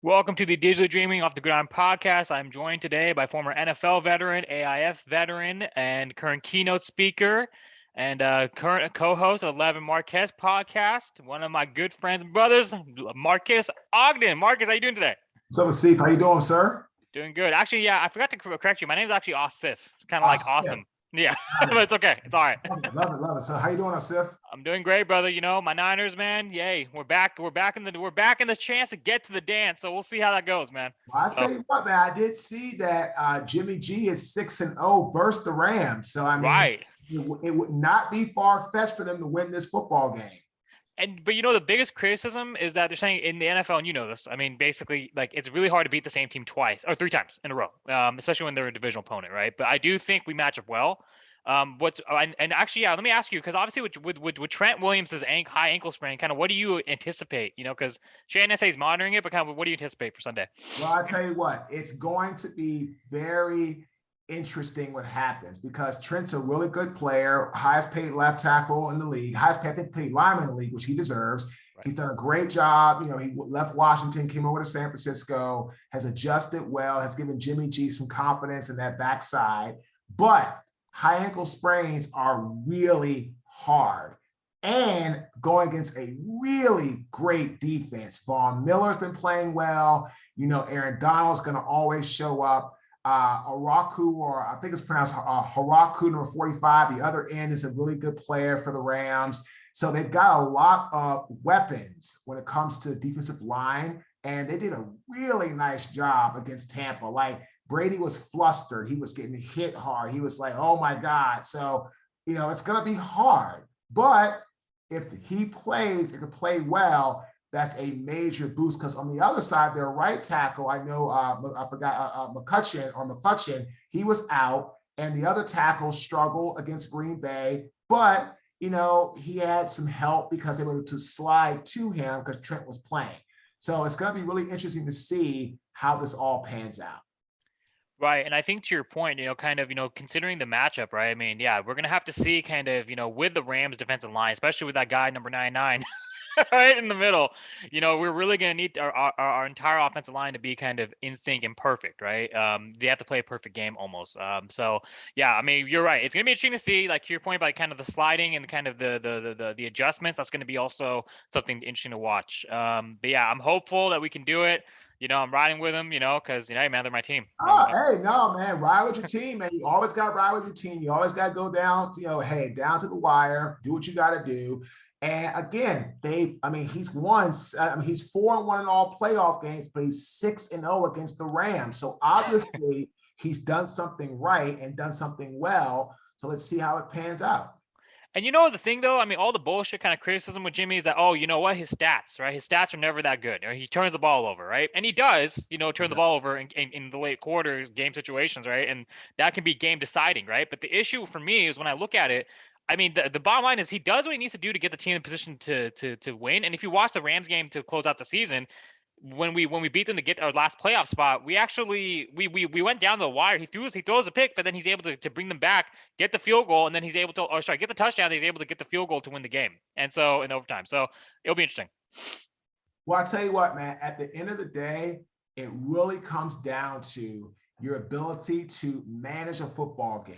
Welcome to the Digitally Dreaming Off the Ground podcast. I'm joined today by former NFL veteran, AIF veteran, and current keynote speaker, and current co-host of the Lev Marques podcast. One of my good friends and brothers, Marques Ogden. Marques, how you doing today? What's up, Asif? How you doing, sir? Doing good. Actually, yeah, I forgot to correct you. My name is actually Asif. Kind of like Asif. awesome. Yeah, but it's okay. It's all right. Love it. So, how you doing, Asif? I'm doing great, brother. You know, my Niners, man. Yay, we're back. We're back in the chance to get to the dance. So we'll see how that goes, man. Well, I tell you what, man. I did see that Jimmy G is 6-0, burst the Rams. So I mean, right. it would not be far fetched for them to win this football game. But you know, the biggest criticism is that they're saying in the NFL, and you know this. I mean, basically, like it's really hard to beat the same team twice or three times in a row, especially when they're a divisional opponent, right? But I do think we match up well. And actually, yeah, let me ask you, because obviously with Trent Williams' high ankle sprain, kind of what do you anticipate? You know, because Shanahan says he's monitoring it, but kind of what do you anticipate for Sunday? Well, I tell you what, it's going to be very interesting what happens because Trent's a really good player, highest paid left tackle in the league, highest paid lineman in the league, which he deserves. Right. He's done a great job. You know, he left Washington, came over to San Francisco, has adjusted well, has given Jimmy G some confidence in that backside. But high ankle sprains are really hard. And going against a really great defense. Von Miller's been playing well. You know, Aaron Donald's going to always show up. Araku, or I think it's pronounced Haraku, number 45. The other end is a really good player for the Rams. So they've got a lot of weapons when it comes to defensive line, and they did a really nice job against Tampa. Like Brady was flustered. He was getting hit hard. He was like, oh my God. So, you know, it's going to be hard. But if he plays, it could play well, that's a major boost because on the other side, their right tackle, I know, I forgot McCutcheon, he was out, and the other tackle struggled against Green Bay, but, you know, he had some help because they were able to slide to him because Trent was playing. So it's going to be really interesting to see how this all pans out. Right. And I think to your point, you know, kind of, you know, considering the matchup, right? I mean, yeah, we're going to have to see kind of, you know, with the Rams defensive line, especially with that guy, number 99. Right in the middle, you know, we're really going to need our entire offensive line to be kind of in sync and perfect, right? They have to play a perfect game almost. So yeah, I mean, you're right. It's going to be interesting to see, like to your point about kind of the sliding and kind of the adjustments. That's going to be also something interesting to watch. But yeah, I'm hopeful that we can do it. You know, I'm riding with them, you know, because, you know, hey, man, they're my team. Oh, hey, no, man, ride with your team, man. You always got to ride with your team. You always got to go down, you know, hey, down to the wire, do what you got to do. And again, he's won. He's 4-1 in all playoff games, but he's 6-0 against the Rams. So obviously, he's done something right and done something well. So let's see how it pans out. And you know the thing though, I mean, all the bullshit kind of criticism with Jimmy is that, oh, you know what, his stats, right? His stats are never that good. He turns the ball over, right? And he does, you know, turn the ball over in the late quarters, game situations, right? And that can be game deciding, right? But the issue for me is when I look at it, I mean, the bottom line is he does what he needs to do to get the team in position to win. And if you watch the Rams game to close out the season, when we beat them to get our last playoff spot, we actually we went down the wire. He throws a pick, but then he's able to bring them back, get the field goal, and then he's able to get the touchdown. He's able to get the field goal to win the game, and so in overtime. So it'll be interesting. Well, I tell you what, man. At the end of the day, it really comes down to your ability to manage a football game.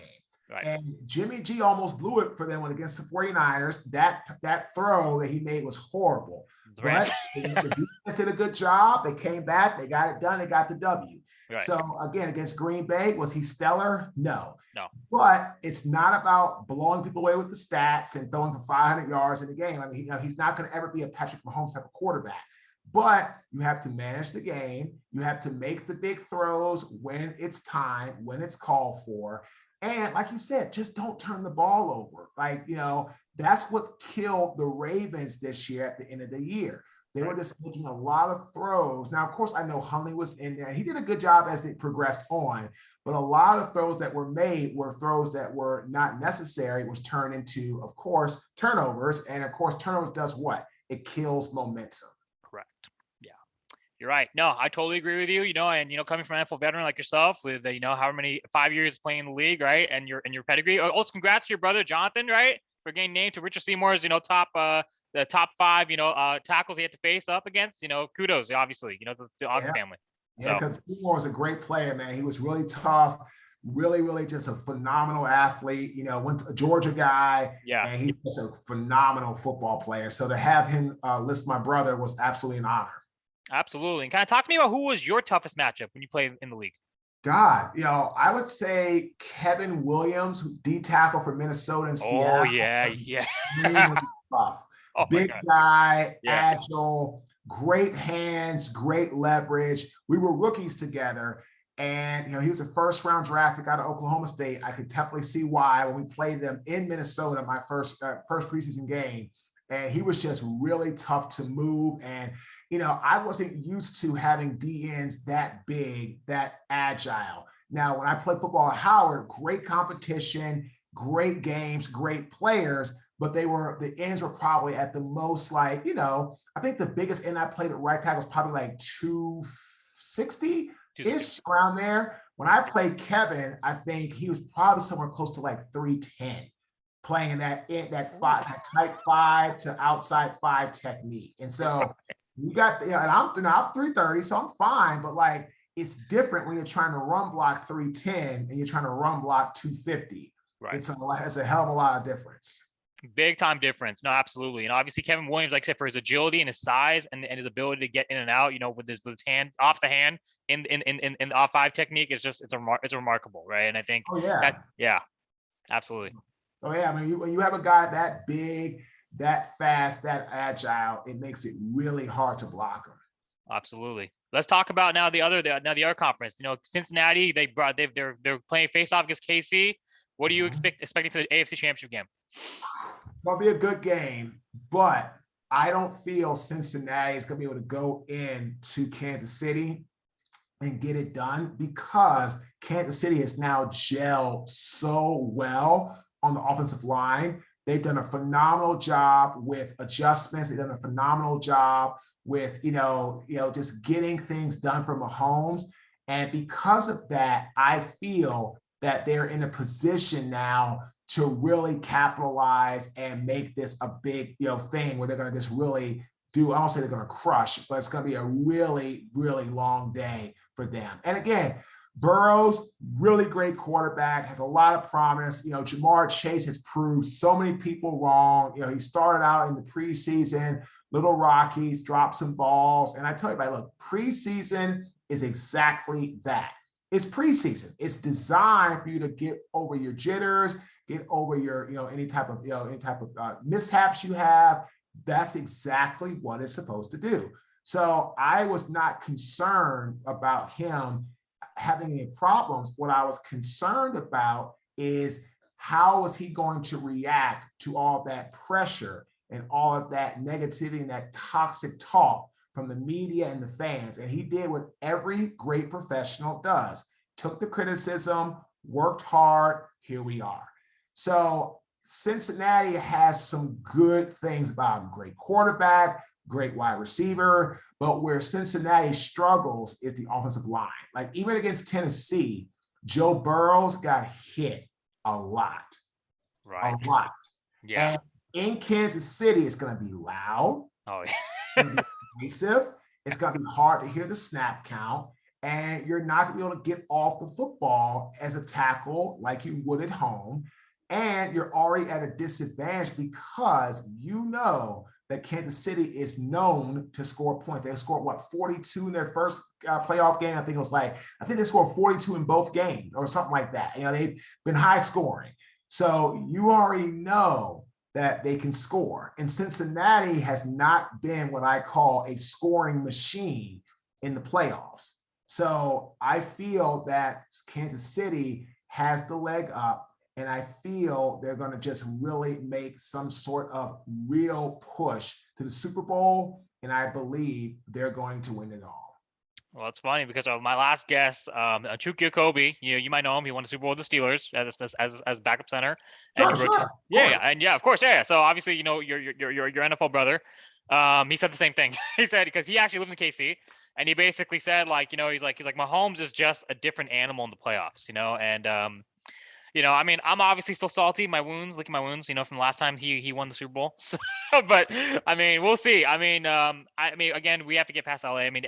Right. And Jimmy G almost blew it for them against the 49ers. That throw that he made was horrible. Right. But the defense did a good job. They came back. They got it done. They got the W. Right. So, again, against Green Bay, was he stellar? No. But it's not about blowing people away with the stats and throwing for 500 yards in the game. I mean, he's not going to ever be a Patrick Mahomes type of quarterback. But you have to manage the game. You have to make the big throws when it's time, when it's called for. And like you said, just don't turn the ball over. Like, you know, that's what killed the Ravens this year at the end of the year. They were just making a lot of throws. Now, of course, I know Hundley was in there. He did a good job as they progressed on. But a lot of throws that were made were throws that were not necessary, was turned into, of course, turnovers. And, of course, turnovers does what? It kills momentum. Correct. You're right. No, I totally agree with you. You know, and you know, coming from an NFL veteran like yourself, with you know, however many 5 years playing in the league, right, and your pedigree. Also, congrats to your brother Jonathan, right, for getting named to Richard Seymour's, you know, top the top 5, tackles he had to face up against, kudos, obviously, the Ogden family. Yeah, because Seymour was a great player, man. He was really tough, really, really just a phenomenal athlete. Went to a Georgia guy, and he's just a phenomenal football player. So to have him list my brother was absolutely an honor. Absolutely. And kind of talk to me about who was your toughest matchup when you played in the league. God, I would say Kevin Williams, D tackle for Minnesota and Seattle. Oh, yeah. Extremely tough. Oh, big guy, agile, great hands, great leverage. We were rookies together, and he was a first-round draft pick out of Oklahoma State. I could definitely see why when we played them in Minnesota, my first preseason game, and he was just really tough to move. And I wasn't used to having DNs that big, that agile. Now, when I played football at Howard, great competition, great games, great players, but the ends were probably at the most I think the biggest end I played at right tackle was probably like 260-ish, around there. When I played Kevin, I think he was probably somewhere close to like 310, playing in that type 5 to outside 5 technique. And so you got, and I'm 330, so I'm fine, but it's different when you're trying to run block 310 and you're trying to run block 250. Right. It's a hell of a lot of difference. Big time difference. No, absolutely. And obviously Kevin Williams, like I said, for his agility and his size and his ability to get in and out, with his hand off the hand in the off 5 technique is just, it's remarkable. Right. And I think, absolutely. Oh yeah. I mean, when you have a guy that big, that fast, that agile, it makes it really hard to block him. Absolutely. Let's talk about now the other conference. Cincinnati, they're playing face off against KC. What are you expecting for the AFC Championship game? It's gonna be a good game, but I don't feel Cincinnati is gonna be able to go into Kansas City and get it done, because Kansas City has now gelled so well on the offensive line. They've done a phenomenal job with adjustments. They've done a phenomenal job with, just getting things done for Mahomes. And because of that, I feel that they're in a position now to really capitalize and make this a big, thing where they're going to just really do, I don't say they're going to crush, but it's going to be a really, really long day for them. And again, Burrows, really great quarterback, has a lot of promise. Jamar Chase has proved so many people wrong. He started out in the preseason, little Rockies, dropped some balls. And I tell you, look, preseason is exactly that. It's preseason. It's designed for you to get over your jitters, get over your, any type of mishaps you have. That's exactly what it's supposed to do. So I was not concerned about him having any problems. What I was concerned about is how is he going to react to all that pressure and all of that negativity and that toxic talk from the media and the fans. And he did what every great professional does. Took the criticism, worked hard, here we are. So Cincinnati has some good things about him. Great quarterback, great wide receiver, but where Cincinnati struggles is the offensive line. Even against Tennessee, Joe Burrows got hit a lot. Right. A lot. Yeah. And in Kansas City, it's going to be loud. Oh, yeah. It's going to be aggressive. It's going to be hard to hear the snap count. And you're not going to be able to get off the football as a tackle like you would at home. And you're already at a disadvantage because that Kansas City is known to score points. They scored 42 in their first playoff game. I think they scored 42 in both games or something like that. They've been high scoring. So you already know that they can score. And Cincinnati has not been what I call a scoring machine in the playoffs. So I feel that Kansas City has the leg up. And I feel they're going to just really make some sort of real push to the Super Bowl. And I believe they're going to win it all. Well, it's funny because of my last guest, Chukwueze Kobe, you might know him. He won the Super Bowl with the Steelers as backup center. Sure. Of course. So obviously, your NFL brother. He said the same thing. He said, because he actually lives in KC, and he basically said, he's like Mahomes is just a different animal in the playoffs, and I mean, I'm obviously still salty, licking my wounds, from the last time he won the Super Bowl. So, but I mean, we'll see. I mean, again, we have to get past LA. I mean,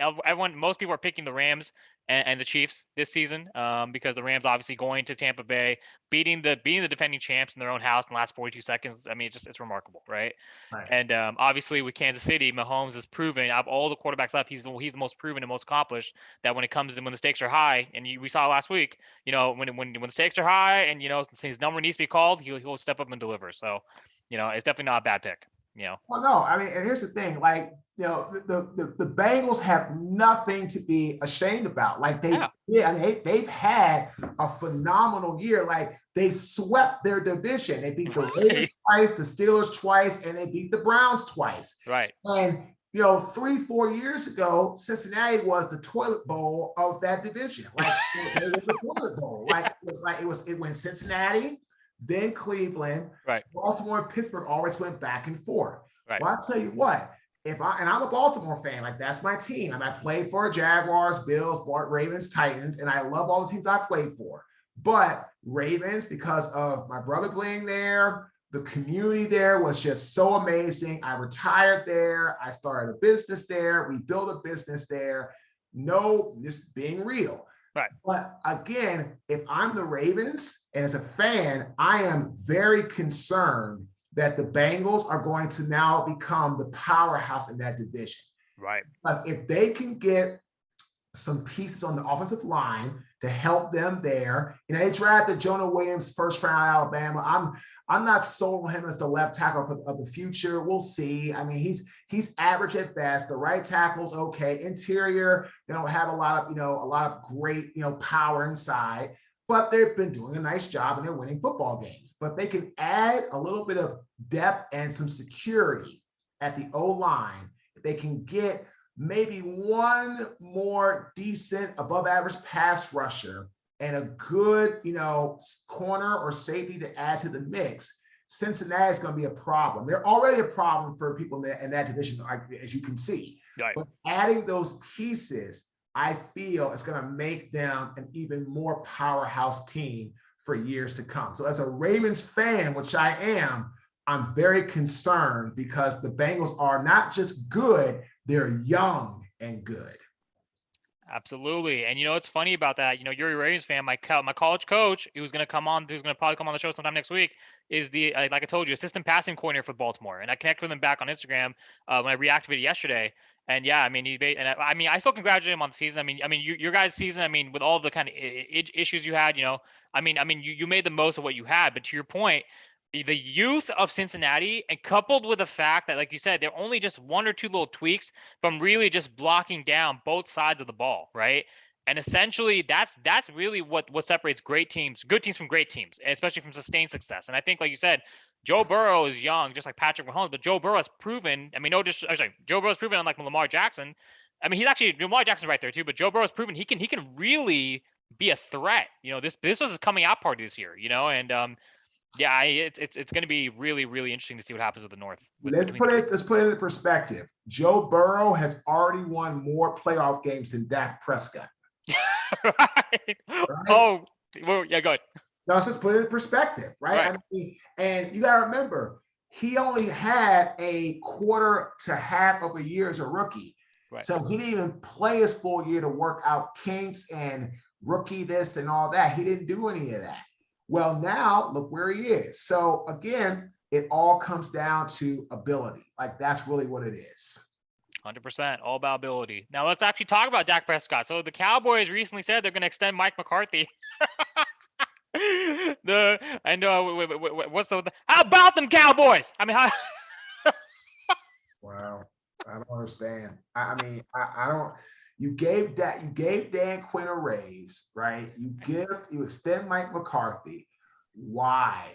most people are picking the Rams and the Chiefs this season, because the Rams obviously going to Tampa Bay, beating the defending champs in their own house in the last 42 seconds. I mean, it's remarkable, right? Right. And obviously with Kansas City, Mahomes has proven, out of all the quarterbacks left, he's the most proven and most accomplished, that when the stakes are high, and we saw last week, when the stakes are high and his number needs to be called, he'll step up and deliver. So, it's definitely not a bad pick. Well, no, I mean, and here's the thing, like, the Bengals have nothing to be ashamed about. Like Yeah. they've had a phenomenal year. Like they swept their division. They beat the Ravens twice, the Steelers twice, and they beat the Browns twice. Right. And 3-4 years ago, Cincinnati was the toilet bowl of that division. Like they were the toilet bowl. Like it went Cincinnati, then Cleveland, Right. Baltimore, and Pittsburgh always went back and forth. Right. Well, I'll tell you what, and I'm a Baltimore fan, like that's my team. And I played for Jaguars, Bills, Ravens, Titans, and I love all the teams I played for. But Ravens, because of my brother being there, the community there was just so amazing. I retired there. I started a business there. We built a business there. No, just being real. Right. But again, if I'm the Ravens and as a fan, I am very concerned that the Bengals are going to now become the powerhouse in that division. Right. Because if they can get some pieces on the offensive line to help them there, they drafted Jonah Williams first round out of Alabama. I'm not sold on him as the left tackle of the future. We'll see. I mean, he's average at best. The right tackle's okay. Interior, they don't have a lot of great power inside. But they've been doing a nice job and they're winning football games. But they can add a little bit of depth and some security at the O-line. If they can get maybe one more decent above average pass rusher and a good, corner or safety to add to the mix, Cincinnati is going to be a problem. They're already a problem for people in that division, as you can see. Right. But adding those pieces, I feel it's going to make them an even more powerhouse team for years to come. So as a Ravens fan, which I am, I'm very concerned because the Bengals are not just good, they're young and good. Absolutely. And it's funny about that. You're a Ravens fan. My college coach, who's going to probably come on the show sometime next week, is the like I told you, assistant passing coordinator for Baltimore. And I connected with him back on Instagram when I reactivated yesterday. And yeah, I mean, I still congratulate him on the season. I mean, your guys' season. I mean, with all the kind of issues you had, you made the most of what you had. But to your point, the youth of Cincinnati, and coupled with the fact that, like you said, they're only just one or two little tweaks from really just blocking down both sides of the ball, right? And essentially, that's really what separates good teams from great teams, especially from sustained success. And I think, like you said, Joe Burrow is young, just like Patrick Mahomes, but Joe Burrow has proven. I mean, Joe Burrow's proven, unlike Lamar Jackson. I mean, Lamar Jackson's right there too, but Joe Burrow's proven he can really be a threat. This was his coming out party this year. And yeah, it's going to be really, really interesting to see what happens with the North. Let's put it into perspective. Joe Burrow has already won more playoff games than Dak Prescott. Right. Oh, well, yeah, go ahead. No, let's just put it in perspective, right? I mean, and you got to remember, he only had a quarter to half of a year as a rookie. Right. So he didn't even play his full year to work out kinks and rookie this and all that. He didn't do any of that. Well, now look where he is. So again, it all comes down to ability. Like that's really what it is. 100%, all about ability. Now let's actually talk about Dak Prescott. So the Cowboys recently said they're going to extend Mike McCarthy. How about them Cowboys? I mean, Wow, I don't understand. I mean, I don't. You gave Dan Quinn a raise, right? You extend Mike McCarthy. Why?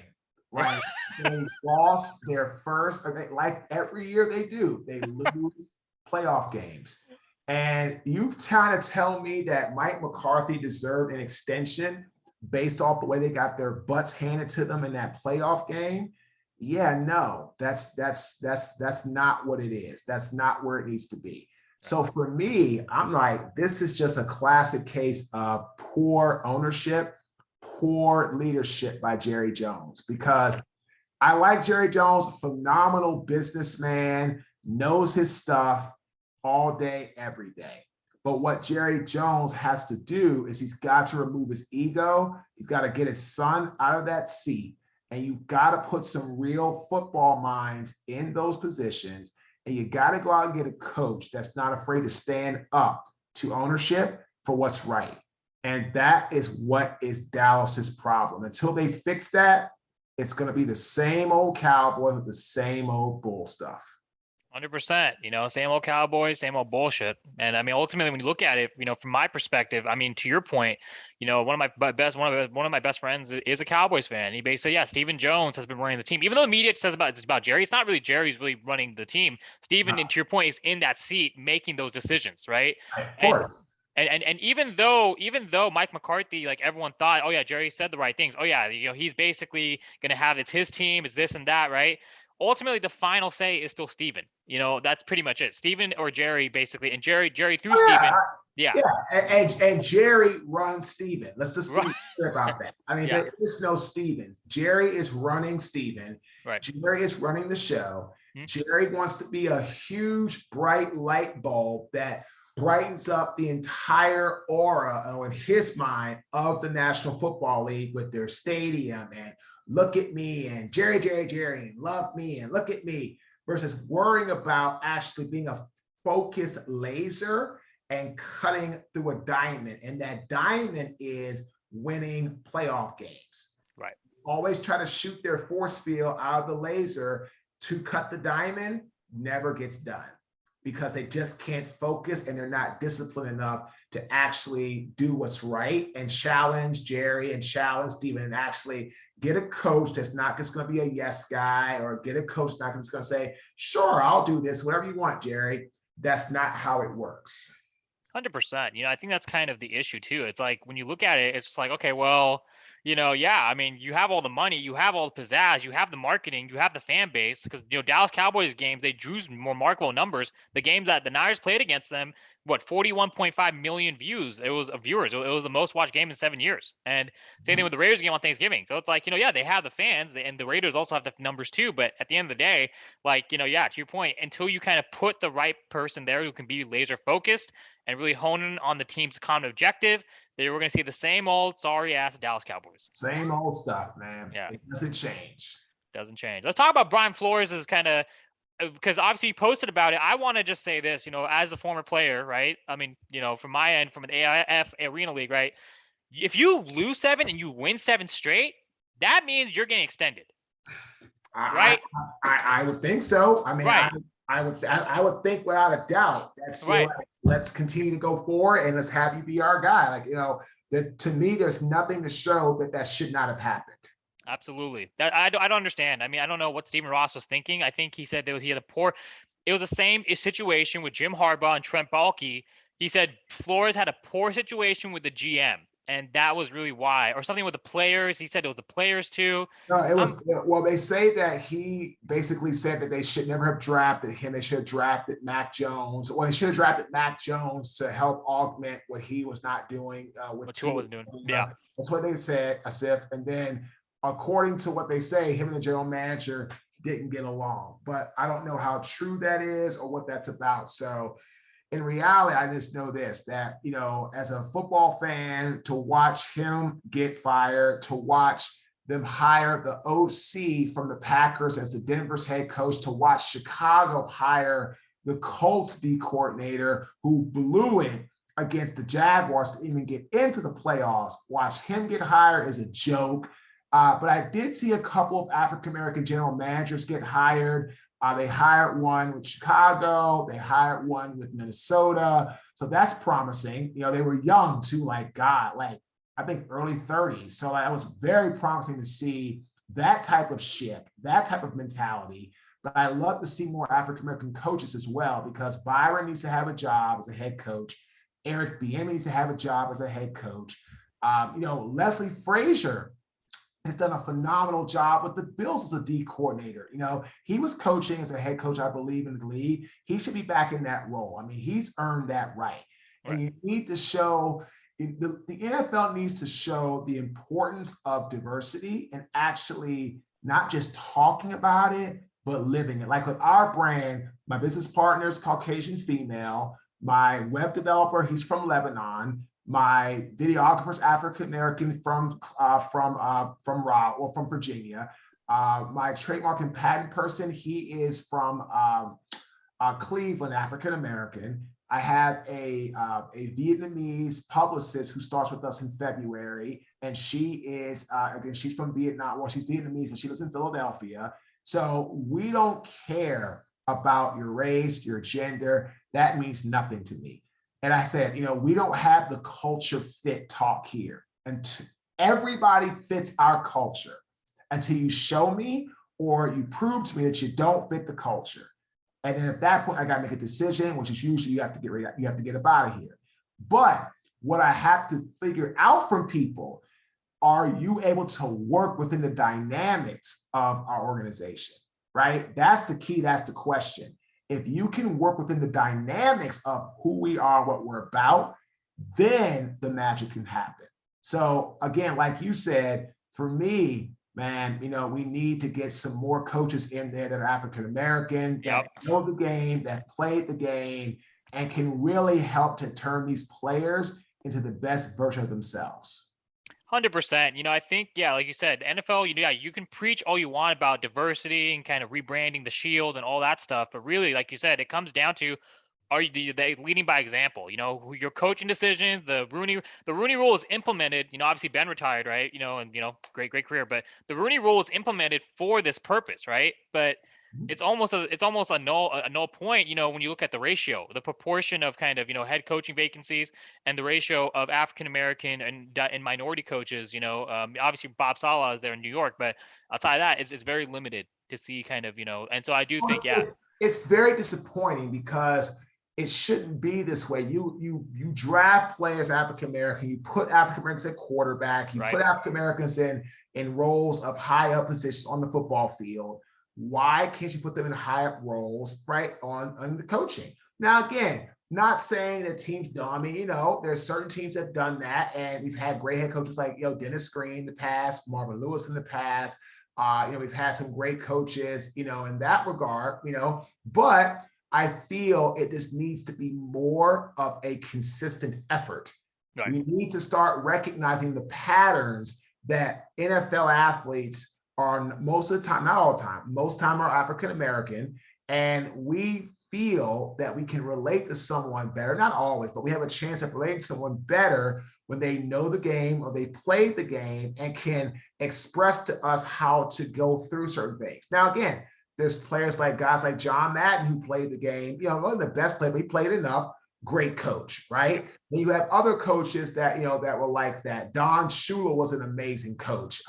Like they lost their first, like every year they do, they lose playoff games. And you trying to tell me that Mike McCarthy deserved an extension based off the way they got their butts handed to them in that playoff game? Yeah, no, that's not what it is. That's not where it needs to be. So for me, I'm like, this is just a classic case of poor ownership, poor leadership by Jerry Jones, because I like Jerry Jones, phenomenal businessman, knows his stuff all day, every day. But what Jerry Jones has to do is he's got to remove his ego. He's got to get his son out of that seat. And you've got to put some real football minds in those positions. And you got to go out and get a coach that's not afraid to stand up to ownership for what's right. And that is what is Dallas's problem. Until they fix that, it's going to be the same old Cowboys with the same old bull stuff. 100%, same old Cowboys, same old bullshit. And I mean, ultimately, when you look at it, from my perspective, I mean, to your point, one of my best friends is a Cowboys fan. He basically, yeah, Stephen Jones has been running the team. Even though the media says it's about Jerry, it's not really Jerry who's really running the team. Stephen, and to your point, is in that seat making those decisions, right? Of course. And even though Mike McCarthy, like everyone thought, oh yeah, Jerry said the right things. Oh yeah, he's basically gonna have it's his team, it's this and that, right? Ultimately, the final say is still Steven. That's pretty much it. Steven or Jerry, basically, and Jerry through Steven. Yeah. And Jerry runs Steven. Let's just be clear about that. I mean, Yeah. there is no Steven. Jerry is running Steven. Right. Jerry is running the show. Mm-hmm. Jerry wants to be a huge, bright light bulb that brightens up the entire aura, in his mind, of the National Football League with their stadium and look at me and Jerry, and love me and look at me, versus worrying about actually being a focused laser and cutting through a diamond. And that diamond is winning playoff games. Right. Always try to shoot their force field out of the laser to cut the diamond, never gets done because they just can't focus and they're not disciplined enough to actually do what's right and challenge Jerry and challenge Steven and actually get a coach that's not just going to be a yes guy, or get a coach not just going to say, sure, I'll do this, whatever you want, Jerry. That's not how it works. 100%. I think that's kind of the issue too. It's like when you look at it, it's just like, okay, well, yeah, I mean, you have all the money, you have all the pizzazz, you have the marketing, you have the fan base, because Dallas Cowboys games, they drew more remarkable numbers. The games that the Niners played against them, 41.5 million views. It was viewers. It was the most watched game in 7 years. And same thing with the Raiders game on Thanksgiving. So it's like, yeah, they have the fans, and the Raiders also have the numbers too. But at the end of the day, like, yeah, to your point, until you kind of put the right person there who can be laser focused and really hone in on the team's common objective, they were going to see the same old sorry ass Dallas Cowboys. Same old stuff, man. Yeah. It doesn't change. Doesn't change. Let's talk about Brian Flores as kind of, because obviously you posted about it. I want to just say this, as a former player, right? I mean, from my end, from an AIF Arena League, right? If you lose 7 and you win 7 straight, that means you're getting extended, right? I would think so. I mean, right. I would think without a doubt that's right. Let's continue to go forward and let's have you be our guy. Like, to me, there's nothing to show that should not have happened. Absolutely. I don't understand. I mean, I don't know what Stephen Ross was thinking. I think he said it was the same situation with Jim Harbaugh and Trent Baalke. He said Flores had a poor situation with the GM, and that was really why, or something with the players. He said it was the players too. No, it was, well, they say that he basically said that they should never have drafted him. They should have drafted Mac Jones. Well, they should have drafted Mac Jones to help augment what he was not doing. What Tua was doing. Yeah. That's what they said, Asif. And then according to what they say, him and the general manager didn't get along, but I don't know how true that is or what that's about. So in reality, I just know this, that, as a football fan, to watch him get fired, to watch them hire the OC from the Packers as the Denver's head coach, to watch Chicago hire the Colts D coordinator who blew it against the Jaguars to even get into the playoffs, watch him get hired is a joke. But I did see a couple of African-American general managers get hired. They hired one with Chicago. They hired one with Minnesota. So that's promising. They were young too, like I think early 30s. So that was very promising to see that type of shift, that type of mentality. But I love to see more African-American coaches as well, because Byron needs to have a job as a head coach. Eric Bieniemy needs to have a job as a head coach. Leslie Frazier has done a phenomenal job with the Bills as a D coordinator. He was coaching as a head coach, I believe, in the league. He should be back in that role. I mean, he's earned that right. And you need to show the NFL needs to show the importance of diversity and actually not just talking about it, but living it. Like with our brand, my business partner is Caucasian female. My web developer, he's from Lebanon. My videographer is African American from Virginia. My trademark and patent person, he is from Cleveland, African American. I have a Vietnamese publicist who starts with us in February, and she is again, she's from Vietnam. Well, she's Vietnamese, but she lives in Philadelphia. So we don't care about your race, your gender. That means nothing to me. And I said, we don't have the culture fit talk here. And everybody fits our culture until you show me or you prove to me that you don't fit the culture. And then at that point, I got to make a decision, which is usually you have to get up out of here. But what I have to figure out from people, are you able to work within the dynamics of our organization, right? That's the key. That's the question. If you can work within the dynamics of who we are, what we're about, then the magic can happen. So again, like you said, for me, man, we need to get some more coaches in there that are African-American, that know the game, that played the game, and can really help to turn these players into the best version of themselves. 100%. I think, like you said, the NFL, you can preach all you want about diversity and kind of rebranding the shield and all that stuff. But really, like you said, it comes down to, are you leading by example? Your coaching decisions, the Rooney Rule is implemented. Obviously Ben retired, right? And great career, but the Rooney Rule is implemented for this purpose, right? But it's almost a null point. When you look at the ratio, the proportion of kind of head coaching vacancies and the ratio of African American and minority coaches. Obviously Bob Saleh is there in New York, but outside of that, it's very limited to see kind of And so I do think it's very disappointing because it shouldn't be this way. You draft players African American, you put African Americans at quarterback, you put African Americans in roles of high up positions on the football field. Why can't you put them in high up roles, right, on the coaching? Now, again, not saying that teams don't. I mean, there's certain teams that have done that, and we've had great head coaches like Dennis Green in the past, Marvin Lewis in the past. We've had some great coaches, in that regard, but I feel it just needs to be more of a consistent effort. Right. We need to start recognizing the patterns that NFL athletes are most of the time, not all the time, most time are African-American. And we feel that we can relate to someone better, not always, but we have a chance of relating to someone better when they know the game or they played the game and can express to us how to go through certain things. Now, again, there's players like guys like John Madden who played the game, one of the best players, but he played enough, great coach, right? Then you have other coaches that, that were like that. Don Shula was an amazing coach.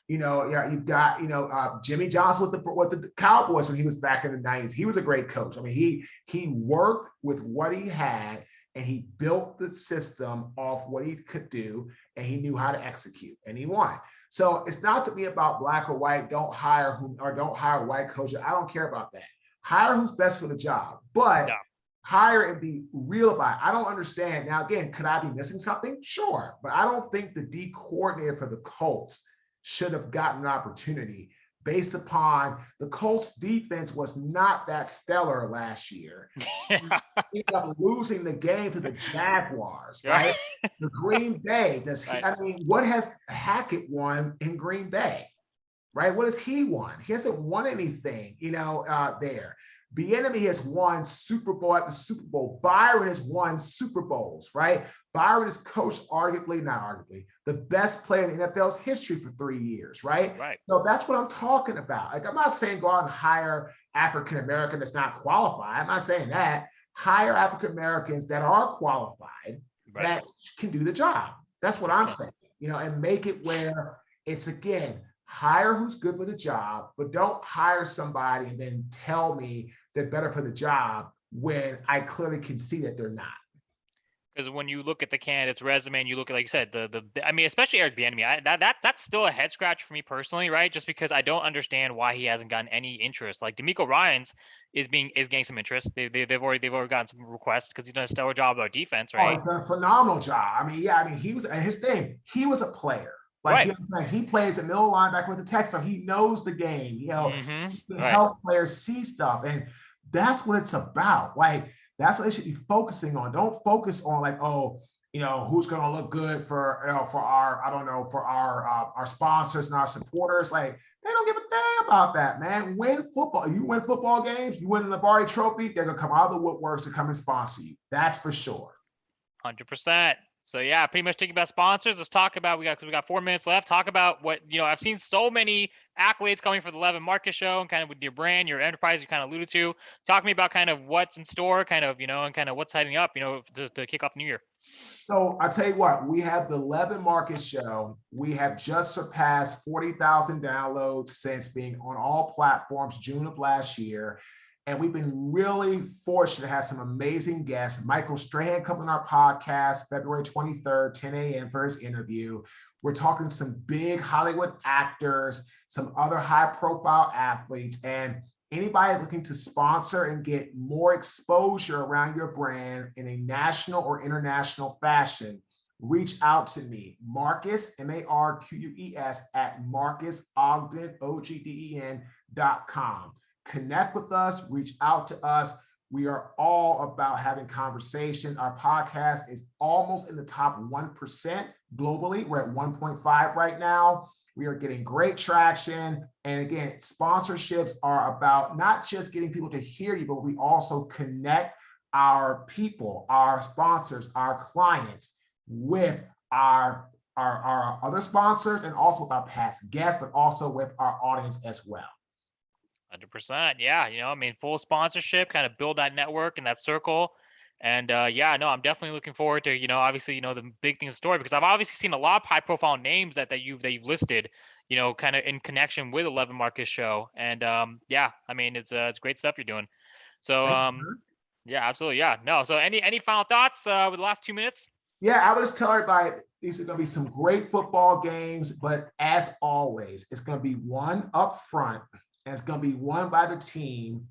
You've got, Jimmy Johnson with the Cowboys when he was back in the 90s. He was a great coach. I mean, he worked with what he had and he built the system off what he could do and he knew how to execute and he won. So it's not to be about black or white, don't hire a white coach. I don't care about that. Hire who's best for the job, but hire and be real about it. I don't understand. Now, again, could I be missing something? Sure. But I don't think the D coordinator for the Colts should have gotten an opportunity based upon the Colts defense was not that stellar last year. Ended up losing the game to the Jaguars, right? The Green Bay, what has Hackett won in Green Bay, right? What has he won? He hasn't won anything, there. Bieniemy has won Super Bowl after Super Bowl. Byron has won Super Bowls, right? Byron has coached not arguably, the best player in the NFL's history for 3 years, right? So that's what I'm talking about. Like, I'm not saying go out and hire African-American that's not qualified. I'm not saying that. Hire African-Americans that are qualified that can do the job. That's what I'm saying, and make it where it's, again, hire who's good for the job, but don't hire somebody and then tell me they're better for the job when I clearly can see that they're not. Because when you look at the candidate's resume and you look at, like you said, I mean, especially Eric Bieniemy, that's still a head scratch for me personally, right? Just because I don't understand why he hasn't gotten any interest. Like D'Amico Ryans is getting some interest. They've already gotten some requests because he's done a stellar job of our defense, Oh, right? he's done a phenomenal job. I mean, yeah, I mean, he was, and his thing, he was a player. Like, Right. you know, he plays a middle linebacker with the Texans, so he knows the game. You know, Mm-hmm. he can Right. help players see stuff, and that's what it's about. Like, that's what they should be focusing on. Don't focus on like, oh, you know, who's going to look good for, you know, for our, I don't know, for our sponsors and our supporters. Like, they don't give a damn about that, man. Win football. You win football games, you win the Lombardi Trophy, they're gonna come out of the woodworks to come and sponsor you. That's for sure. 100%. So yeah, pretty much thinking about sponsors. Let's talk about because we got 4 minutes left. Talk about what I've seen so many accolades coming for the Lev Marques show, and kind of with your brand, your enterprise, you kind of alluded to. Talk to me about kind of what's in store, kind of and kind of what's heading up, to kick off the new year. So I tell you what, we have the Lev Marques show. We have just surpassed 40,000 downloads since being on all platforms June of last year. And we've been really fortunate to have some amazing guests. Michael Strahan coming on our podcast February 23rd, 10 a.m. for his interview. We're talking to some big Hollywood actors, some other high profile athletes, and anybody looking to sponsor and get more exposure around your brand in a national or international fashion, reach out to me, Marques, Marques, at Marques Ogden, OGDEN.com. Connect with us, reach out to us. We are all about having conversation. Our podcast is almost in the top 1% globally. We're at 1.5 right now. We are getting great traction. And again, sponsorships are about not just getting people to hear you, but we also connect our people, our sponsors, our clients with our other sponsors, and also with our past guests, but also with our audience as well. 100%. Yeah. I mean, full sponsorship, kind of build that network and that circle. And yeah, no, I'm definitely looking forward to, obviously, the big things in the story, because I've obviously seen a lot of high profile names that you've listed, kind of in connection with the Lev Marques show. And yeah, I mean, it's great stuff you're doing. So yeah, absolutely. Yeah. No. So any final thoughts with the last 2 minutes? Yeah, I would just tell everybody these are going to be some great football games, but as always, it's going to be one up front, and it's going to be won by the teams,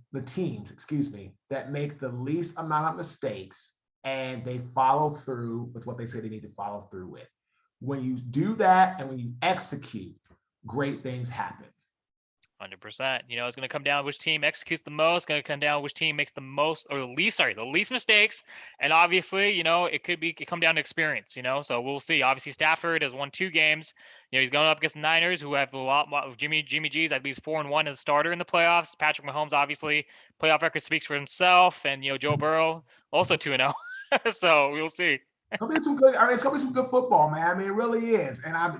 that make the least amount of mistakes and they follow through with what they say they need to follow through with. When you do that and when you execute, great things happen. 100%. It's going to come down to which team executes the most. Going to come down to which team makes the most or the least mistakes. And obviously, it come down to experience. So we'll see. Obviously, Stafford has won 2 games. He's going up against the Niners, who have a lot more. Jimmy G's, I believe, 4-1 as a starter in the playoffs. Patrick Mahomes, obviously, playoff record speaks for himself, and Joe Burrow also 2-0. So we'll see. It's gonna be some good. I mean, it's gonna be some good football, man. I mean, it really is. And I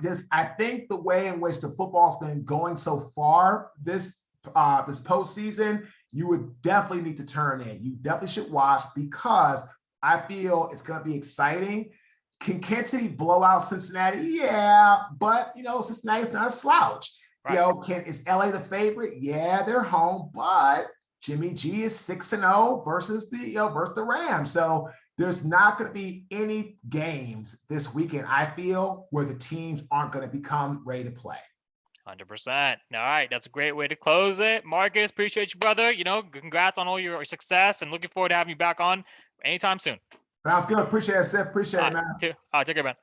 think the way in which the football's been going so far this postseason, you would definitely need to turn in. You definitely should watch, because I feel it's gonna be exciting. Can Kansas City blow out Cincinnati? Yeah, but Cincinnati's not a slouch. Right. Is LA the favorite? Yeah, they're home, but Jimmy G is 6-0 versus the Rams. So there's not going to be any games this weekend, I feel, where the teams aren't going to become ready to play. 100%. All right. That's a great way to close it. Marques, appreciate you, brother. Congrats on all your success, and looking forward to having you back on anytime soon. Sounds good. Appreciate it, Seth. Appreciate it, man. Take care, man.